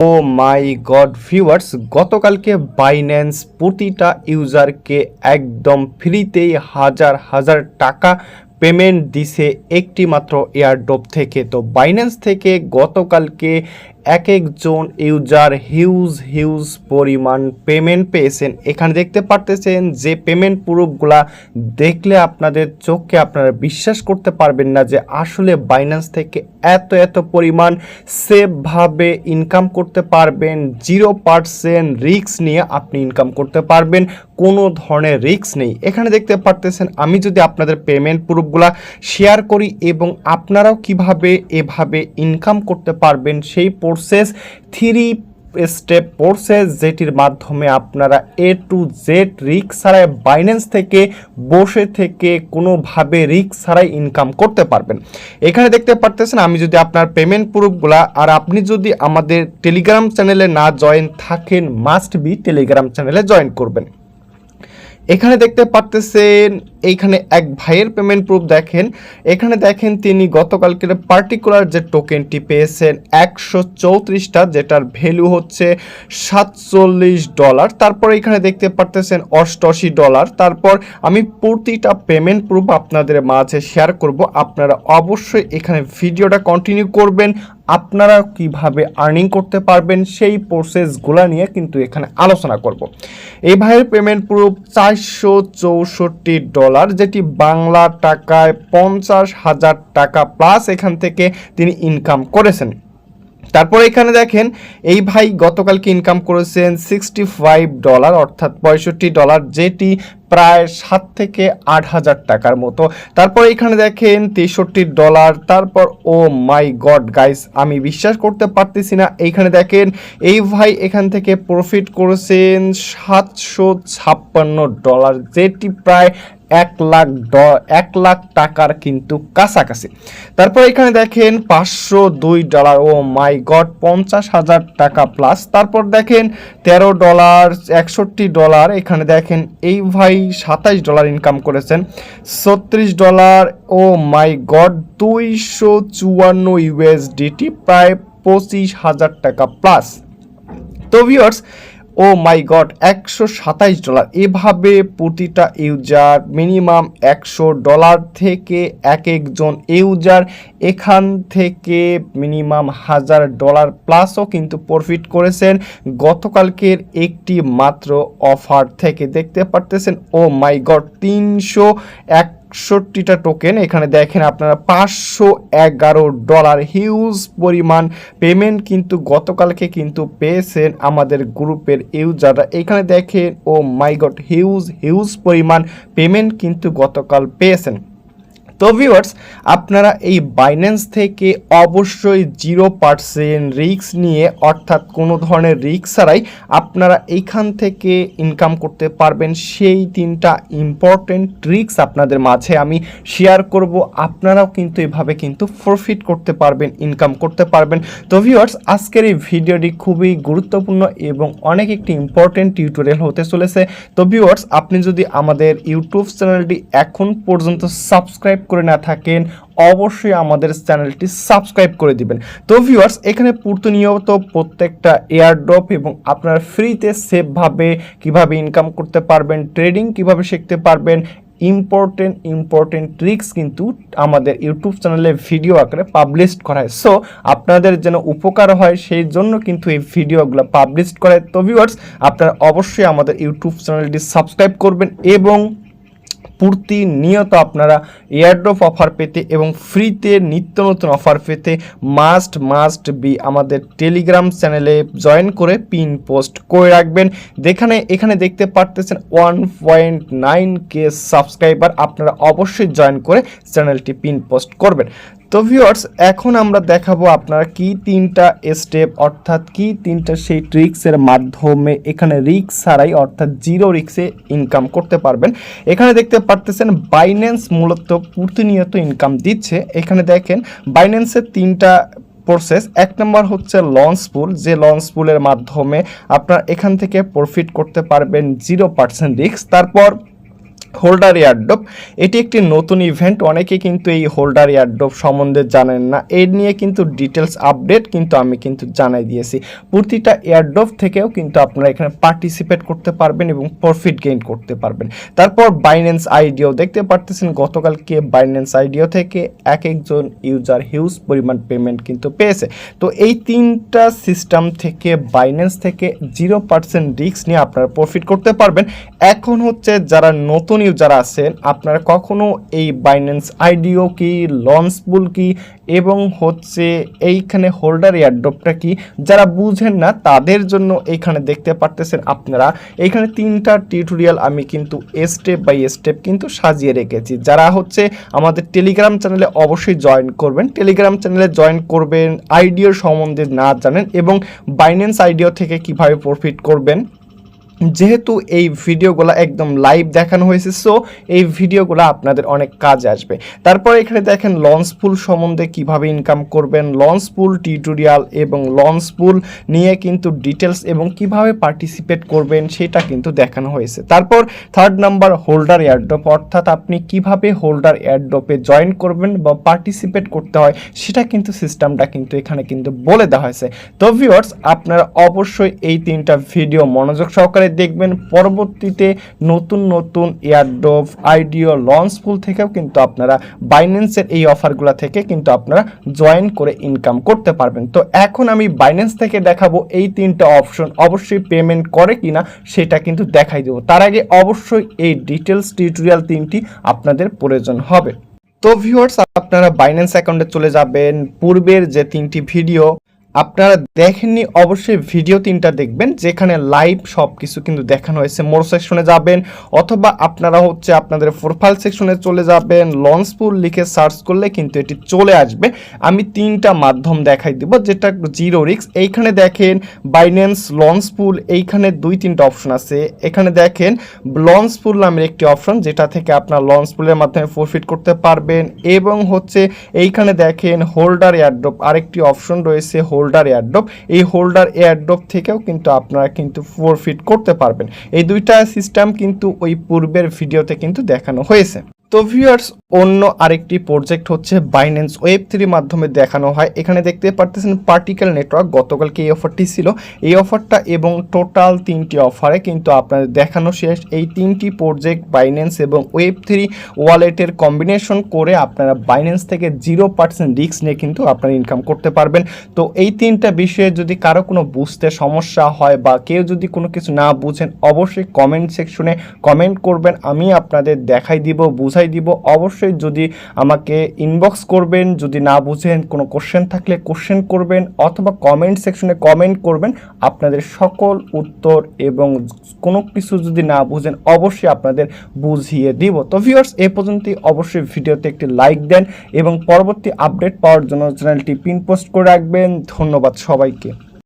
ও মাই god viewers, গতকালকে Binance প্রতিটা ইউজারকে একদম ফ্রিতেই হাজার হাজার টাকা পেমেন্ট দিছে একটি মাত্র এয়ারড্রপ থেকে। তো বাইন্যান্স থেকে গতকালকে এক একজন ইউজার হিউজ পরিমাণ পেমেন্ট পেয়েছেন। এখানে দেখতে পারতেছেন যে পেমেন্ট প্রুফগুলা দেখলে আপনাদের চোখে আপনারা বিশ্বাস করতে পারবেন না যে আসলে বাইন্যান্স থেকে এত পরিমাণ সেফভাবে ইনকাম করতে পারবেন। 0% রিস্ক নিয়ে আপনি ইনকাম করতে পারবেন, কোনো ধরনের রিস্ক নেই। এখানে দেখতে পারতেছেন আমি যদি আপনাদের পেমেন্ট প্রুফগুলা শেয়ার করি এবং আপনারাও কিভাবে এভাবে ইনকাম করতে পারবেন সেই প্রসেস 3 স্টেপ প্রসেস, যেটির মাধ্যমে আপনারা A to Z রিস্ক ছাড়াই বাইন্যান্স থেকে বসে থেকে কোনোভাবে রিস্ক ছাড়াই ইনকাম করতে পারবেন। এখানে দেখতে পারতেছেন আমি যদি আপনার পেমেন্ট প্রুফগুলা, আর আপনি যদি আমাদের টেলিগ্রাম চ্যানেলে না জয়েন থাকেন মাস্ট বি টেলিগ্রাম চ্যানেলে জয়েন করবেন। এখানে দেখতে পারতেছেন এইখানে এক ভাইয়ের পেমেন্ট প্রুফ দেখেন। এখানে দেখেন তিনি গতকালকের পার্টিকুলার যে টোকেনটি পেয়েছেন 134টা, যেটার ভ্যালু হচ্ছে $47। তারপর এখানে দেখতে পারতেছেন $88। তারপর আমি প্রতিটা পেমেন্ট প্রুফ আপনাদের মাঝে শেয়ার করব। আপনারা অবশ্যই এখানে ভিডিওটা কন্টিনিউ করবেন। আপনারা কিভাবে আর্নিং করতে পারবেন সেই প্রসেসগুলো নিয়ে কিন্তু এখানে আলোচনা করব। এই ভাইয়ের পেমেন্ট প্রুফ $464, যেটি বাংলা টাকায় 50,000 টাকা প্লাস এখান থেকে তিনি ইনকাম করেছেন। তারপর এখানে দেখেন এই ভাই গতকালকে ইনকাম করেছেন $65 অর্থাৎ $65, যেটি প্রায় 7 থেকে 8,000 টাকার মতো। তারপর এখানে দেখেন $63। তারপর ও মাই গড গাইস, আমি বিশ্বাস করতে পারতেছি না। এইখানে দেখেন এই ভাই এখান থেকে প্রফিট করেছেন $756, যেটি প্রায় 1 লাখ টাকার কিন্তু কাছাকাছি। তারপর এখানে দেখেন $502, ও মাই গড 50,000 টাকা প্লাস। তারপর দেখেন $13, $61। এখানে দেখেন এই ভাই $27 ইনকাম করেছেন। $36, ও মাই গড 254 USDT, প্রায় 25,000 টাকা প্লাস। তো ভিউয়ার্স, ও মাই গড $127। এভাবে প্রতিটা ইউজার মিনিমাম $100 থেকে এক একজন ইউজার এখান থেকে মিনিমাম $1,000 প্লাসও কিন্তু প্রফিট করেছেন গতকালকের একটি মাত্র অফার থেকে। দেখতে পারতেছেন ও মাই গড 361টা টোকেন। এখানে দেখেন আপনারা $511 হিউজ পরিমাণ পেমেন্ট কিন্তু গতকালকে কিন্তু পেয়েছেন আমাদের গ্রুপের ইউজাররা। এখানে দেখেন ও মাই গড হিউজ পরিমাণ পেমেন্ট কিন্তু গতকাল পেয়েছেন। তো ভিউয়ার্স, আপনারা এই বাইন্যান্স থেকে অবশ্যই 0% রিস্ক নিয়ে, অর্থাৎ কোনো ধরনের রিস্ক ছাড়াই আপনারা এইখান থেকে ইনকাম করতে পারবেন। সেই 3টা ইম্পর্টেন্ট ট্রিক্স আপনাদের মাঝে আমি শেয়ার করব। আপনারাও কিন্তু এভাবে কিন্তু প্রফিট করতে পারবেন, ইনকাম করতে পারবেন। তো ভিউয়ার্স, আজকের এই ভিডিওটি খুবই গুরুত্বপূর্ণ এবং অনেক একটি ইম্পর্টেন্ট টিউটোরিয়াল হতে চলেছে। তো ভিউয়ার্স, আপনি যদি আমাদের ইউটিউব চ্যানেলটি এখন পর্যন্ত সাবস্ক্রাইব করে না থাকেন অবশ্যই আমাদের চ্যানেলটি সাবস্ক্রাইব করে দিবেন। তো ভিউয়ার্স, এখানে প্রতিনিয়ত প্রত্যেকটা এয়ারড্রপ এবং আপনারা ফ্রিতে সেফভাবে কিভাবে ইনকাম করতে পারবেন, ট্রেডিং কিভাবে শিখতে পারবেন, ইম্পর্টেন্ট ট্রিক্স কিন্তু আমাদের ইউটিউব চ্যানেলে ভিডিও আকারে পাবলিশ করা হয়। সো আপনাদের যেন উপকার হয় সেই জন্য কিন্তু এই ভিডিওগুলো পাবলিশ করে। তো ভিউয়ার্স, আপনারা অবশ্যই আমাদের ইউটিউব চ্যানেলটি সাবস্ক্রাইব করবেন এবং প্রতিনিয়ত আপনারা এয়ারড্রপ অফার পেতে এবং ফ্রিতে নিত্য নতুন অফার পেতে মাস্ট বি আমাদের টেলিগ্রাম চ্যানেলে জয়েন করে পিন পোস্ট করে রাখবেন। এখানে দেখতে পারতেছেন 1.9K সাবস্ক্রাইবার। আপনারা অবশ্যই জয়েন করে চ্যানেলটি পিন পোস্ট করবেন। তো ভিউয়ার্স, এখন আমরা দেখাবো আপনারা কি 3টা স্টেপ, অর্থাৎ কি 3টা সেই ট্রিক্সের মাধ্যমে এখানে রিস্ক ছাড়াই অর্থাৎ 0 রিস্কে ইনকাম করতে পারবেন। এখানে দেখতে পারতেছেন বাইন্যান্স মূলত প্রতিনিয়ত ইনকাম দিচ্ছে। এখানে দেখেন বাইন্যান্সের 3টা প্রসেস। 1 নম্বর হচ্ছে লঞ্চ পুল, যে লঞ্চ পুলের মাধ্যমে আপনারা এখান থেকে প্রফিট করতে পারবেন 0% রিস্ক। তারপর হোল্ডার এয়ারড্রপ এটি একটি নতুন ইভেন্ট, অনেকে কিন্তু এই হোল্ডার এয়ারড্রপ সম্বন্ধে জানেন না। এর নিয়ে কিন্তু ডিটেলস আপডেট কিন্তু আমি কিন্তু জানাই দিয়েছি। প্রতিটা এয়ারড্রপ থেকেও কিন্তু আপনারা এখানে পার্টিসিপেট করতে পারবেন এবং প্রফিট গেইন করতে পারবেন। তারপর বাইন্যান্স আইডিও দেখতে পারতেছেন, গতকালকে বাইন্যান্স আইডিও থেকে এক একজন ইউজার হিউজ পরিমাণ পেমেন্ট কিন্তু পেয়েছে। তো এই তিনটা সিস্টেম থেকে বাইন্যান্স থেকে 0% রিস্ক নিয়ে আপনারা প্রফিট করতে পারবেন। এখন হচ্ছে যারা নতুন ইউজার আছেন, আপনারা কখনো এই বাইন্যান্স আইডিও কি, লঞ্চপুল কি এবং হচ্ছে এইখানে হোল্ডার এয়ারড্রপটা কি যারা বুঝেন না, তাদের জন্য এইখানে দেখতে পারতেছেন আপনারা এইখানে 3টা টিউটোরিয়াল আমি কিন্তু স্টেপ বাই স্টেপ কিন্তু সাজিয়ে রেখেছি। যারা হচ্ছে আমাদের টেলিগ্রাম চ্যানেলে অবশ্যই জয়েন করবেন, টেলিগ্রাম চ্যানেলে জয়েন করবেন আইডিও সম্বন্ধে না জানেন এবং বাইন্যান্স আইডিও থেকে কিভাবে প্রফিট করবেন। যেহেতু এই ভিডিওগুলো একদম লাইভ দেখানো হয়েছে, সো এই ভিডিওগুলো আপনাদের অনেক কাজে আসবে। তারপর এখানে দেখেন লঞ্চপুল সম্বন্ধে কিভাবে ইনকাম করবেন, লঞ্চপুল টিউটোরিয়াল এবং লঞ্চপুল নিয়ে কিন্তু ডিটেলস এবং কিভাবে পার্টিসিপেট করবেন সেটা কিন্তু দেখানো হয়েছে। তারপর 3rd নাম্বার হোল্ডার এয়ারড্রপ, অর্থাৎ আপনি কিভাবে হোল্ডার এয়ারড্রপে জয়েন করবেন বা পার্টিসিপেট করতে হয় সেটা কিন্তু সিস্টেমটা কিন্তু এখানে কিন্তু বলে দেওয়া হয়েছে। তো ভিউয়ার্স, আপনারা অবশ্যই এই 3টা ভিডিও মনোযোগ সহকারে দেখবেন। পরবর্তীতে নতুন নতুন এয়ারড্রপ, আইডিও, লঞ্চপুল থেকেও কিন্তু আপনারা বাইন্যান্সের এই অফারগুলো থেকে কিন্তু আপনারা জয়েন করে ইনকাম করতে পারবেন। তো এখন আমি বাইন্যান্স থেকে দেখাবো এই 3টা অপশন অবশ্যই পেমেন্ট করে কিনা সেটা কিন্তু দেখাই দেবো। তার আগে অবশ্যই এই ডিটেলস টিউটোরিয়াল 3টি আপনাদের প্রয়োজন হবে। তো ভিউয়ার্স, আপনারা বাইন্যান্স অ্যাকাউন্টে চলে যাবেন। পূর্বের যে 3টি ভিডিও আপনারা দেখেননি, অবশ্যই ভিডিও 3টা দেখবেন, যেখানে লাইভ সব কিছু কিন্তু দেখানো হয়েছে। মোর সেকশনে যাবেন অথবা আপনারা হচ্ছে আপনাদের প্রোফাইল সেকশনে চলে যাবেন, লঞ্চপুল লিখে সার্চ করলে কিন্তু এটি চলে আসবে। আমি 3টা মাধ্যম দেখাই দিব যেটা জিরো রিস্ক। এইখানে দেখেন বাইন্যান্স লঞ্চপুল, এইখানে 2-3টা অপশন আছে। এখানে দেখেন লঞ্চপুল নামের একটি অপশন যেটা থেকে আপনার লঞ্চপুলের মাধ্যমে প্রফিট করতে পারবেন এবং হচ্ছে এইখানে দেখেন হোল্ডার এয়ারড্রপ আরেকটি অপশন রয়েছে, হোল্ডার এয়ারড্রপ। এই হোল্ডার এয়ারড্রপ থেকেও কিন্তু আপনারা কিন্তু প্রফিট করতে পারবেন। এই 2টা সিস্টেম কিন্তু ওই পূর্বের ভিডিওতে কিন্তু দেখানো হয়েছে। তো ভিউয়ার্স, অন্য আরেকটি প্রজেক্ট হচ্ছে বাইন্যান্স ওয়েব3 মাধ্যমে দেখানো হয়। এখানে দেখতে পারতেছেন পার্টিকেল নেটওয়ার্ক, গতকালকে এই অফারটি ছিল। এই অফারটা এবং টোটাল 3টি অফারে কিন্তু আপনাদের দেখানো শেষ। এই 3টি প্রজেক্ট বাইন্যান্স এবং ওয়েব3 ওয়ালেটের কম্বিনেশন করে আপনারা বাইন্যান্স থেকে 0% রিস্ক নিয়ে কিন্তু আপনারা ইনকাম করতে পারবেন। তো এই 3টা বিষয়ে যদি কারো কোনো বুঝতে সমস্যা হয় বা কেউ যদি কোনো কিছু না বুঝেন, অবশ্যই কমেন্ট সেকশনে কমেন্ট করবেন, আমি আপনাদের দেখাই দিব, বুঝাই দিব। অবশ্যই যদি আমাকে ইনবক্স করবেন, যদি না বুঝেন কোনো কোশ্চেন থাকলে কোশ্চেন করবেন অথবা কমেন্ট সেকশনে কমেন্ট করবেন, আপনাদের সকল উত্তর এবং কোনো কিছু যদি না বুঝেন অবশ্যই আপনাদের বুঝিয়ে দিব। তো ভিউয়ার্স, এ পর্যন্তই। অবশ্যই ভিডিওতে একটি লাইক দেন এবং পরবর্তী আপডেট পাওয়ার জন্য চ্যানেলটি পিন পোস্ট করে রাখবেন। ধন্যবাদ সবাইকে।